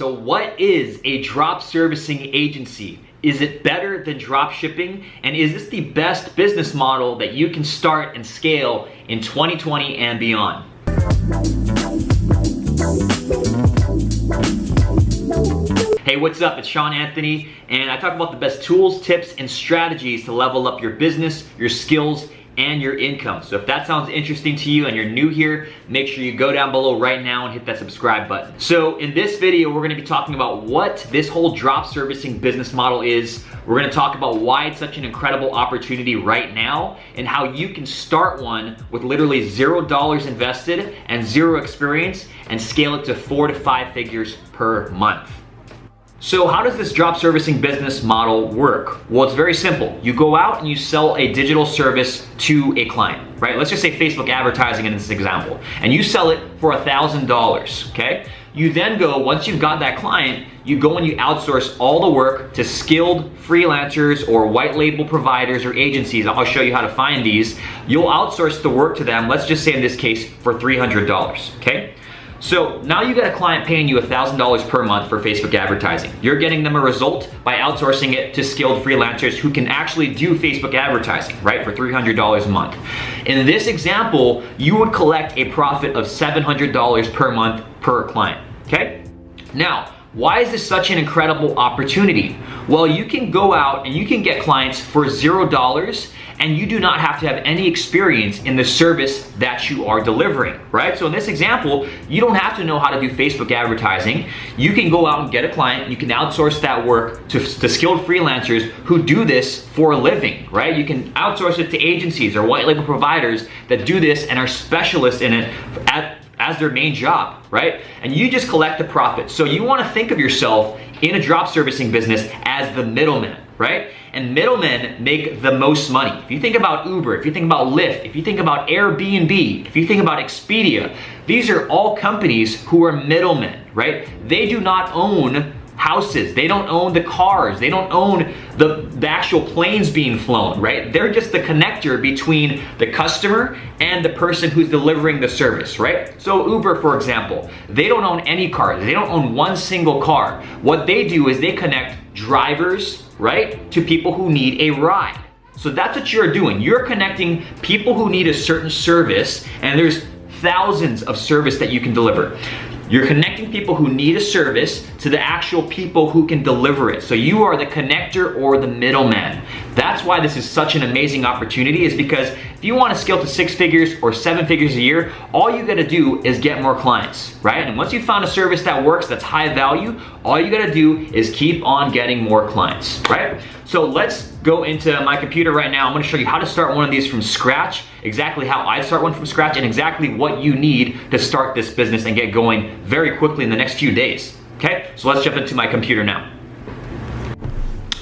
So what is a drop servicing agency? Is it better than drop shipping? And is this the best business model that you can start and scale in 2020 and beyond? Hey, what's up? It's Sean Anthony, and I talk about the best tools, tips, and strategies to level up your business, your skills, and your income. So if that sounds interesting to you and you're new here, make sure you go down below right now and hit that subscribe button. So in this video, we're gonna be talking about what this whole drop servicing business model is. We're gonna talk about why it's such an incredible opportunity right now and how you can start one with literally $0 invested and zero experience and scale it to 4 to 5 figures per month. So how does this drop servicing business model work? Well, it's very simple. You go out and you sell a digital service to a client, right? Let's just say Facebook advertising in this example, and you sell it for $1,000, okay? You then go, once you've got that client, you go and you outsource all the work to skilled freelancers or white label providers or agencies. I'll show you how to find these. You'll outsource the work to them, let's just say in this case, for $300, okay? So now you got a client paying you $1,000 per month for Facebook advertising. You're getting them a result by outsourcing it to skilled freelancers who can actually do Facebook advertising, right, for $300 a month. In this example, you would collect a profit of $700 per month per client, okay? Now, why is this such an incredible opportunity? Well, you can go out and you can get clients for $0 and you do not have to have any experience in the service that you are delivering, right? So in this example, you don't have to know how to do Facebook advertising. You can go out and get a client, you can outsource that work to skilled freelancers who do this for a living, right? You can outsource it to agencies or white label providers that do this and are specialists in it as their main job, right? And you just collect the profit. So you wanna think of yourself in a drop servicing business as the middleman, right? And middlemen make the most money. If you think about Uber, if you think about Lyft, if you think about Airbnb, if you think about Expedia, these are all companies who are middlemen, right? They do not own houses, they don't own the cars, they don't own the actual planes being flown, right? They're just the connector between the customer and the person who's delivering the service, right? So Uber, for example, they don't own any cars, they don't own one single car. What they do is they connect drivers, right, to people who need a ride. So that's what you're doing. You're connecting people who need a certain service, and there's thousands of service that you can deliver. You're connecting people who need a service to the actual people who can deliver it. So you are the connector or the middleman. That's why this is such an amazing opportunity, is because if you want to scale to 6 figures or 7 figures a year, all you gotta do is get more clients, right? And once you found a service that works, that's high value, all you gotta do is keep on getting more clients, right? So let's go into my computer right now. I'm gonna show you how to start one of these from scratch, exactly how I start one from scratch, and exactly what you need to start this business and get going very quickly in the next few days, okay? So let's jump into my computer now.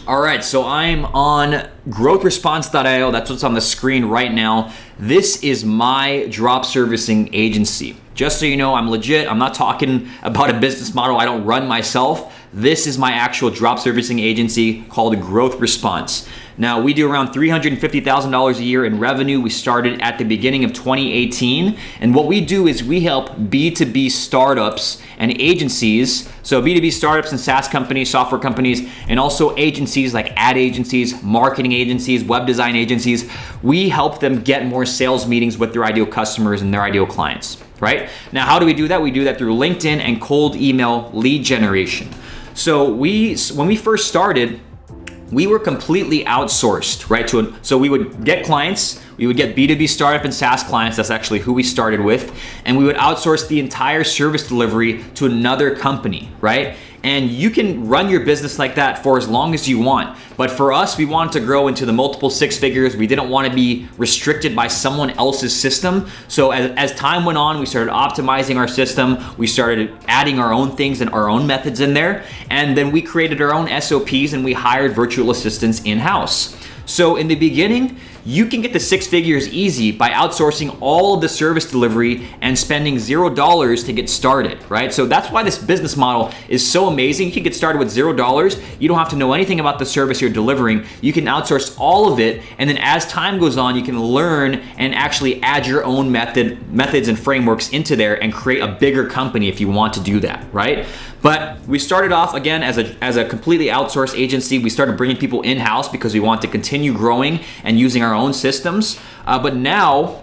All right, so I'm on growthresponse.io. That's what's on the screen right now. This is my drop servicing agency. Just so you know, I'm legit. I'm not talking about a business model I don't run myself. This is my actual drop servicing agency called Growth Response. Now, we do around $350,000 a year in revenue. We started at the beginning of 2018. And what we do is we help B2B startups and agencies. So B2B startups and SaaS companies, software companies, and also agencies like ad agencies, marketing agencies, web design agencies. We help them get more sales meetings with their ideal customers and their ideal clients, right? Now, how do we do that? We do that through LinkedIn and cold email lead generation. So when we first started, we were completely outsourced, right? So we would get clients, we would get B2B startup and SaaS clients, that's actually who we started with, and we would outsource the entire service delivery to another company, right? And you can run your business like that for as long as you want. But for us, we wanted to grow into the multiple 6 figures. We didn't want to be restricted by someone else's system. So as time went on, we started optimizing our system. We started adding our own things and our own methods in there. And then we created our own SOPs and we hired virtual assistants in-house. So in the beginning, you can get to 6 figures easy by outsourcing all of the service delivery and spending $0 to get started, right? So that's why this business model is so amazing. You can get started with $0. You don't have to know anything about the service you're delivering. You can outsource all of it, and then as time goes on, you can learn and actually add your own methods and frameworks into there and create a bigger company if you want to do that, right? But we started off again as a completely outsourced agency. We started bringing people in-house because we want to continue growing and using our own systems. But now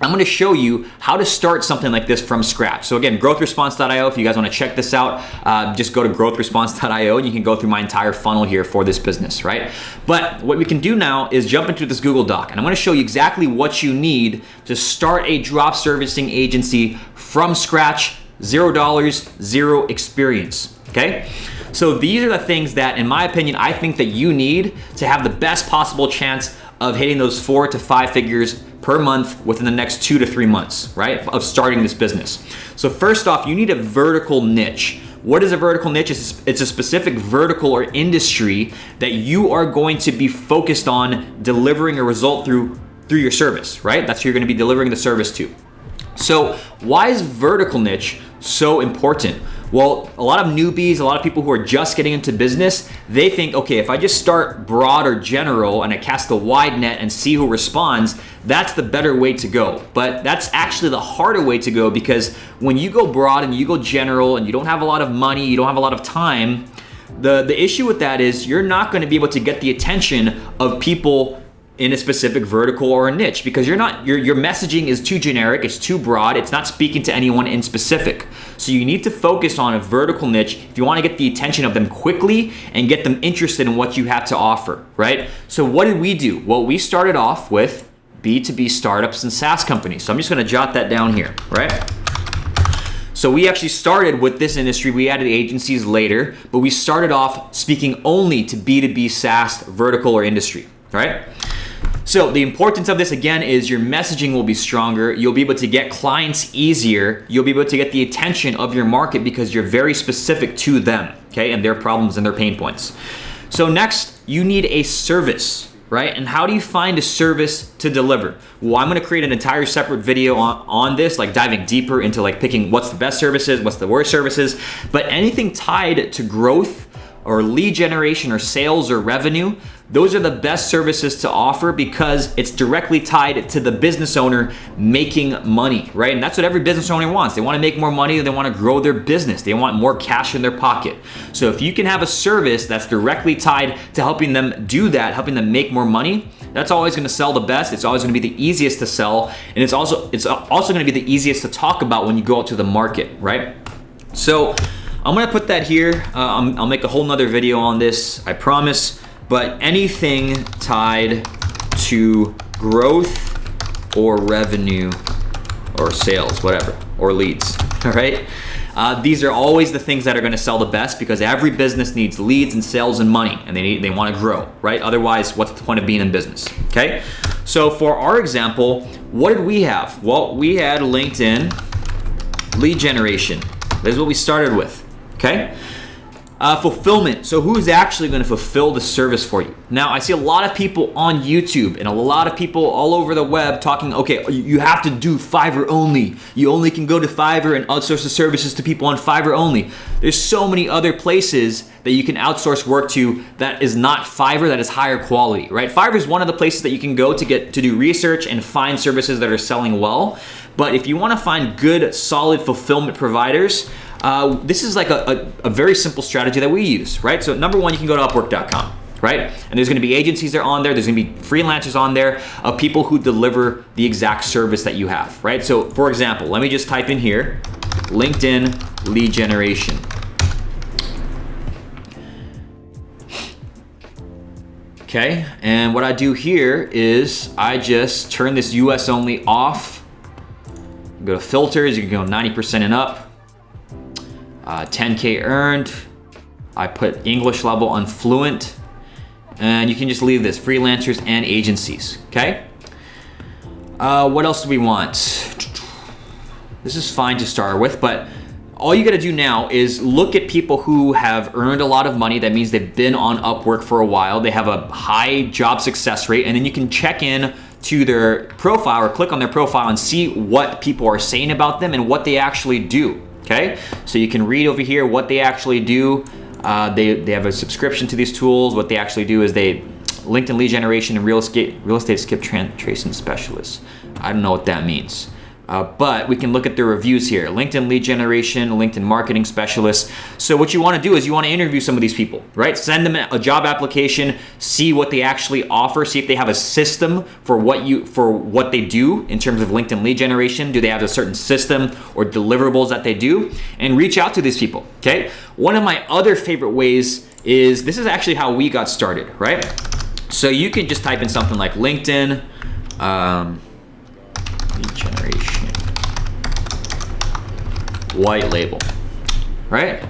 I'm going to show you how to start something like this from scratch. So again, growthresponse.io. If you guys want to check this out, just go to growthresponse.io and you can go through my entire funnel here for this business, right? But what we can do now is jump into this Google Doc, and I'm going to show you exactly what you need to start a drop servicing agency from scratch, $0, zero experience, okay? So these are the things that, in my opinion, I think that you need to have the best possible chance of hitting those 4 to 5 figures per month within the next 2 to 3 months, right, of starting this business. So first off, you need a vertical niche. What is a vertical niche? It's a specific vertical or industry that you are going to be focused on delivering a result through your service, right? That's who you're going to be delivering the service to. So why is vertical niche so important? Well, a lot of newbies, a lot of people who are just getting into business, they think, okay, if I just start broad or general and I cast a wide net and see who responds, that's the better way to go. But that's actually the harder way to go, because when you go broad and you go general and you don't have a lot of money, you don't have a lot of time, the issue with that is you're not going to be able to get the attention of people in a specific vertical or a niche, because your messaging is too generic, it's too broad, it's not speaking to anyone in specific. So you need to focus on a vertical niche if you want to get the attention of them quickly and get them interested in what you have to offer, right? So what did we do? Well, we started off with B2B startups and SaaS companies. So I'm just going to jot that down here, right? So we actually started with this industry. We added agencies later, but we started off speaking only to B2B SaaS vertical or industry, right? So the importance of this, again, is your messaging will be stronger. You'll be able to get clients easier. You'll be able to get the attention of your market because you're very specific to them, okay, and their problems and their pain points. So next, you need a service, right? And how do you find a service to deliver? Well, I'm gonna create an entire separate video on this, like diving deeper into like picking what's the best services, what's the worst services, but anything tied to growth or lead generation or sales or revenue, those are the best services to offer because it's directly tied to the business owner making money, right? And that's what every business owner wants. They want to make more money, they want to grow their business, they want more cash in their pocket. So if you can have a service that's directly tied to helping them do that, helping them make more money, that's always going to sell the best. It's always going to be the easiest to sell, and it's also going to be the easiest to talk about when you go out to the market, right? So I'm gonna put that here. I'll make a whole nother video on this, I promise. But anything tied to growth or revenue or sales, whatever, or leads, all right? These are always the things that are gonna sell the best because every business needs leads and sales and money, and they wanna grow, right? Otherwise, what's the point of being in business, okay? So for our example, what did we have? Well, we had LinkedIn lead generation. This is what we started with, okay? Fulfillment. So who's actually going to fulfill the service for you? Now, I see a lot of people on YouTube and a lot of people all over the web talking, okay, you have to do Fiverr only. You only can go to Fiverr and outsource the services to people on Fiverr only. There's so many other places that you can outsource work to that is not Fiverr, that is higher quality, right? Fiverr is one of the places that you can go to do research and find services that are selling well. But if you want to find good, solid fulfillment providers, this is like a very simple strategy that we use, right? So number one, you can go to Upwork.com, right? And there's gonna be agencies that are on there, there's gonna be freelancers on there of people who deliver the exact service that you have, right? So for example, let me just type in here, LinkedIn lead generation. Okay, and what I do here is I just turn this US only off, go to filters, you can go 90% and up, 10K earned. I put English level on fluent, and you can just leave this, freelancers and agencies, okay? What else do we want? This is fine to start with, but all you gotta do now is look at people who have earned a lot of money. That means they've been on Upwork for a while. They have a high job success rate, and then you can check in to their profile or click on their profile and see what people are saying about them and what they actually do. Okay, so you can read over here what they actually do. They have a subscription to these tools. What they actually do is they LinkedIn lead generation and real estate skip tracing specialists. I don't know what that means. but we can look at the reviews here. LinkedIn lead generation, LinkedIn marketing specialist. So what you want to do is you want to interview some of these people, right? Send them a job application, see what they actually offer, see if they have a system for what they do in terms of LinkedIn lead generation. Do they have a certain system or deliverables that they do? And reach out to these people, okay? One of my other favorite ways is, this is actually how we got started, right? So you can just type in something like LinkedIn lead generation, white label, right?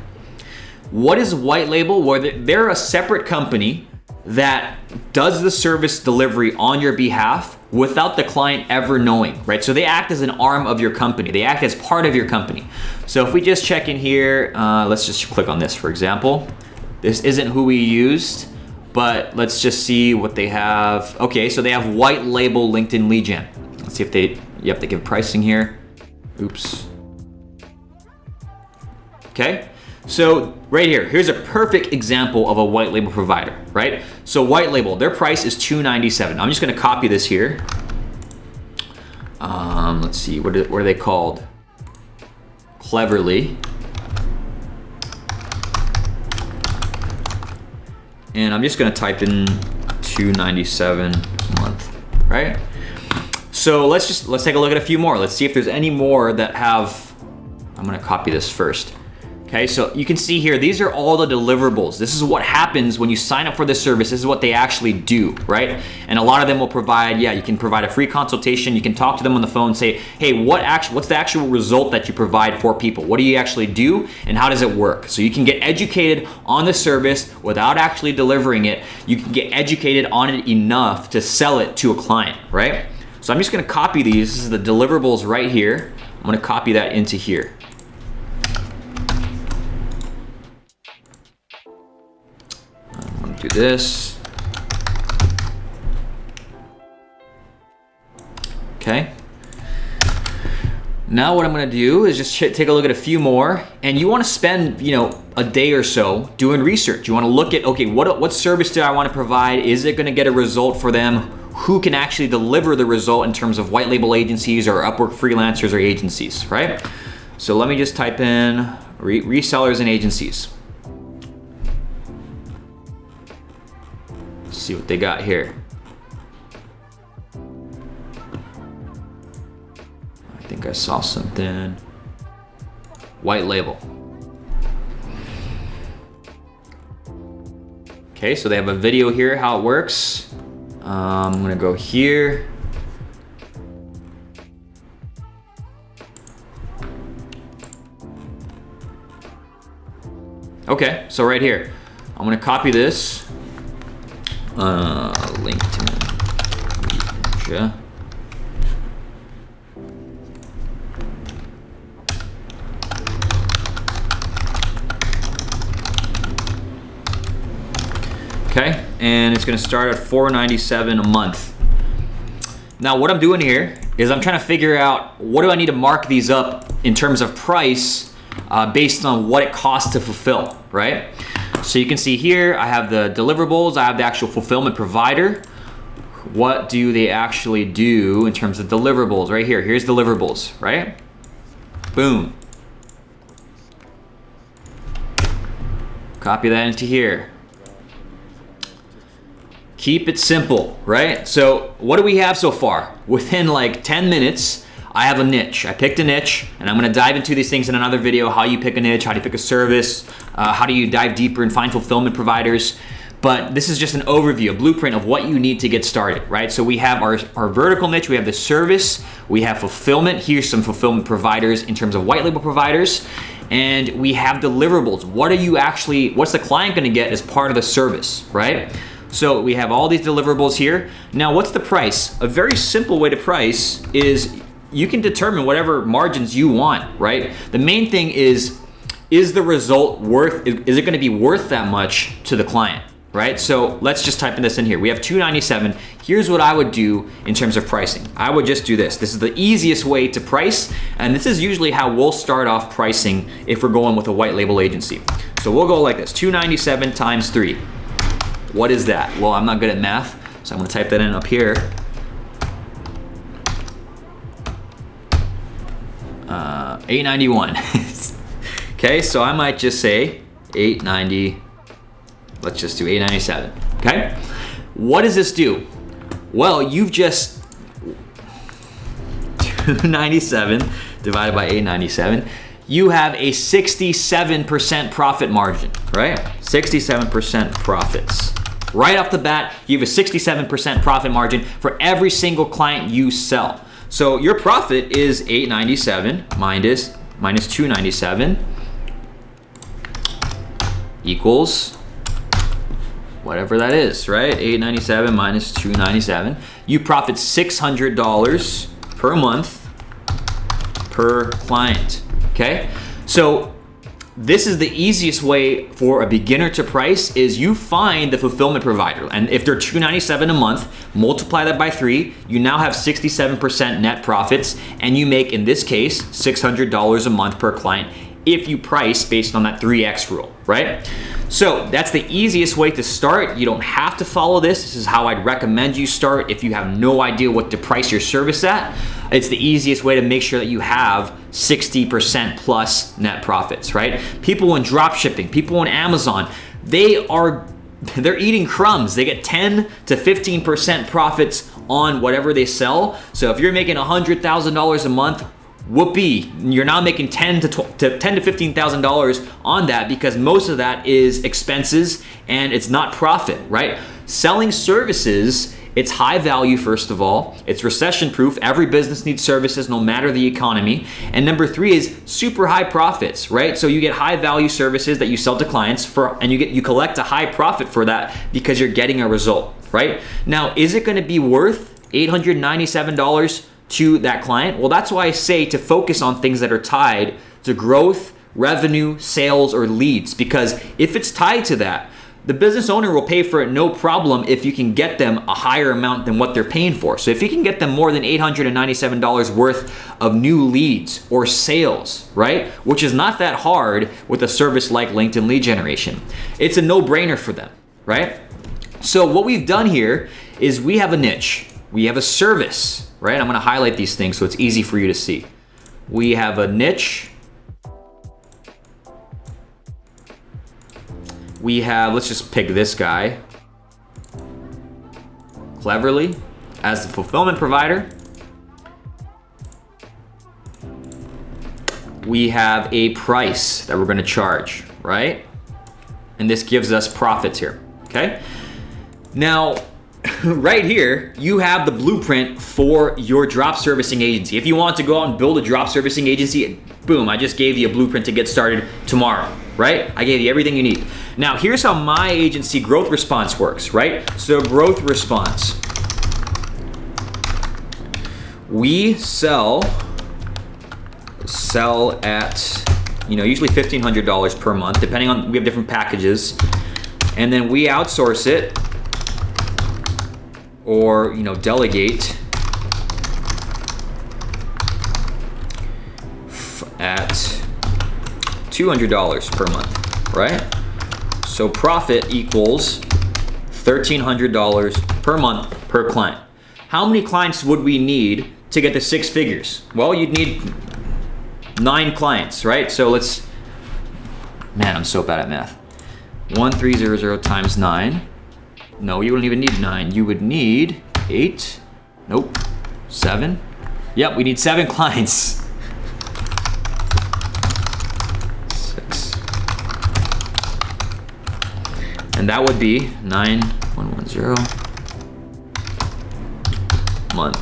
What is white label? Well, they're a separate company that does the service delivery on your behalf without the client ever knowing, right? So they act as an arm of your company. They act as part of your company. So if we just check in here, let's just click on this, for example. This isn't who we used, but let's just see what they have. Okay, so they have white label LinkedIn lead gen. Let's see if they give pricing here. Oops. Okay, so right here, here's a perfect example of a white label provider, right? So white label, their price is $297. I'm just gonna copy this here. Let's see, what are they called? Cleverly. And I'm just gonna type in $297 a month, right? So let's take a look at a few more. Let's see if there's any more that have, I'm gonna copy this first. Okay, so you can see here, these are all the deliverables. This is what happens when you sign up for this service. This is what they actually do, right? And a lot of them will provide, you can provide a free consultation. You can talk to them on the phone, say, hey, what's the actual result that you provide for people? What do you actually do and how does it work? So you can get educated on the service without actually delivering it. You can get educated on it enough to sell it to a client, right? So I'm just gonna copy these. This is the deliverables right here. I'm gonna copy that into here. Do this. Okay. Now what I'm gonna do is just take a look at a few more, and you wanna spend, a day or so doing research. You wanna look at, okay, what service do I wanna provide? Is it gonna get a result for them? Who can actually deliver the result in terms of white label agencies or Upwork freelancers or agencies, right? So let me just type in resellers and agencies. See what they got here. I think I saw something. White label. Okay, so they have a video here, how it works. I'm gonna go here. Okay, so right here, I'm gonna copy this. LinkedIn. Yeah. Okay, and it's gonna start at $497 a month. Now what I'm doing here is I'm trying to figure out, what do I need to mark these up in terms of price based on what it costs to fulfill, right? So you can see here, I have the deliverables, I have the actual fulfillment provider. What do they actually do in terms of deliverables? Right here, here's deliverables, right? Boom. Copy that into here. Keep it simple, right? So what do we have so far? Within like 10 minutes, I have a niche. I picked a niche, and I'm gonna dive into these things in another video, how you pick a niche, how do you pick a service, how do you dive deeper and find fulfillment providers. But this is just an overview, a blueprint of what you need to get started, right? So we have our vertical niche, we have the service, we have fulfillment. Here's some fulfillment providers in terms of white label providers, and we have deliverables. What's the client gonna get as part of the service, right? So we have all these deliverables here. Now, what's the price? A very simple way to price is you can determine whatever margins you want, right? The main thing is the result is it gonna be worth that much to the client, right? So let's just type this in here. We have $297. Here's what I would do in terms of pricing. I would just do this. This is the easiest way to price, and this is usually how we'll start off pricing if we're going with a white label agency. So we'll go like this, $297 times 3. What is that? Well, I'm not good at math, so I'm gonna type that in up here. $891. Okay, so I might just say 890. Let's just do 897. Okay, what does this do? Well, you've just 297 divided by 897. You have a 67% profit margin, right? 67% profits. Right off the bat, you have a 67% profit margin for every single client you sell. So your profit is 897 minus 297 equals whatever that is, right? 897 minus 297. You profit $600 per month per client, okay? So this is the easiest way for a beginner to price is you find the fulfillment provider. And if they're $297 a month, multiply that by 3, you now have 67% net profits, and you make, in this case, $600 a month per client if you price based on that 3X rule, right? So that's the easiest way to start. You don't have to follow this. This is how I'd recommend you start if you have no idea what to price your service at. It's the easiest way to make sure that you have 60% plus net profits, right? People in drop shipping, people on Amazon, they're eating crumbs. They get 10 to 15% profits on whatever they sell. So if you're making $100,000 a month, whoopee, you're now making $10,000 to $15,000 on that, because most of that is expenses and it's not profit, right? Selling services, it's high value, first of all. It's recession proof. Every business needs services no matter the economy. And number 3 is super high profits, right? So you get high value services that you sell to clients and you collect a high profit for that because you're getting a result, right? Now, is it going to be worth $897 to that client? Well, that's why I say to focus on things that are tied to growth, revenue, sales, or leads, because if it's tied to that, the business owner will pay for it no problem if you can get them a higher amount than what they're paying for. So if you can get them more than $897 worth of new leads or sales, right? Which is not that hard with a service like LinkedIn lead generation. It's a no-brainer for them, right? So what we've done here is we have a niche. We have a service, right? I'm gonna highlight these things so it's easy for you to see. We have a niche. We have, let's just pick this guy, Cleverly, as the fulfillment provider. We have a price that we're gonna charge, right? And this gives us profits here, okay? Now, right here, you have the blueprint for your drop servicing agency. If you want to go out and build a drop servicing agency, boom, I just gave you a blueprint to get started tomorrow, right? I gave you everything you need. Now, here's how my agency Growth Response works, right? So Growth Response, we sell at, usually $1,500 per month, depending on, we have different packages, and then we outsource it or delegate at $200 per month, right? So profit equals $1,300 per month per client. How many clients would we need to get to 6 figures? Well, you'd need 9 clients, right? So man, I'm so bad at math. 1300 times 9. No, you wouldn't even need 9. You would need 8. Nope. 7. Yep, we need 7 clients. 6. And that would be 9110 month.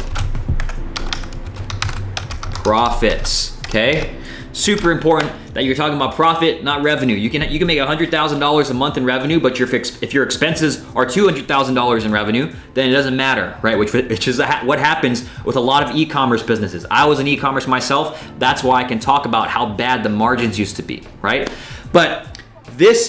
Profits, okay? Super important that you're talking about profit, not revenue. You can make $100,000 a month in revenue, but if your expenses are $200,000 in revenue, then it doesn't matter, right? Which is what happens with a lot of e-commerce businesses. I was in e-commerce myself. That's why I can talk about how bad the margins used to be, right? But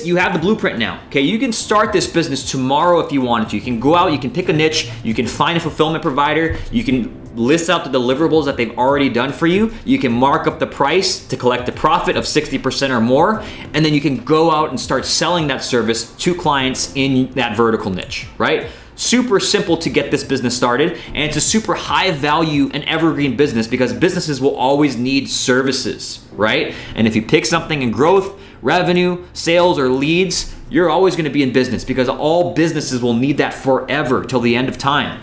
you have the blueprint now, okay? You can start this business tomorrow if you wanted to. You can go out, you can pick a niche, you can find a fulfillment provider, you can list out the deliverables that they've already done for you, you can mark up the price to collect a profit of 60% or more, and then you can go out and start selling that service to clients in that vertical niche, right? super simple to get this business started, and it's a super high value and evergreen business because businesses will always need services, right? And if you pick something in growth, revenue, sales, or leads, you're always gonna be in business because all businesses will need that forever till the end of time.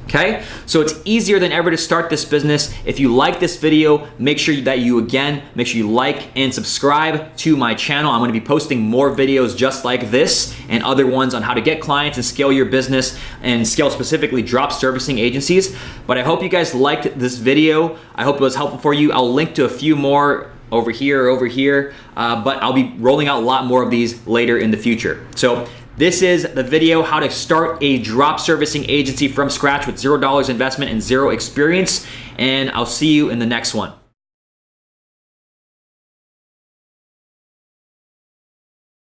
Okay, so it's easier than ever to start this business. If you like this video, make sure that you like and subscribe to my channel. I'm gonna be posting more videos just like this and other ones on how to get clients and scale your business and scale specifically drop servicing agencies. But I hope you guys liked this video. I hope it was helpful for you. I'll link to a few more over here, but I'll be rolling out a lot more of these later in the future. So this is the video, how to start a drop servicing agency from scratch with $0 investment and 0 experience. And I'll see you in the next one.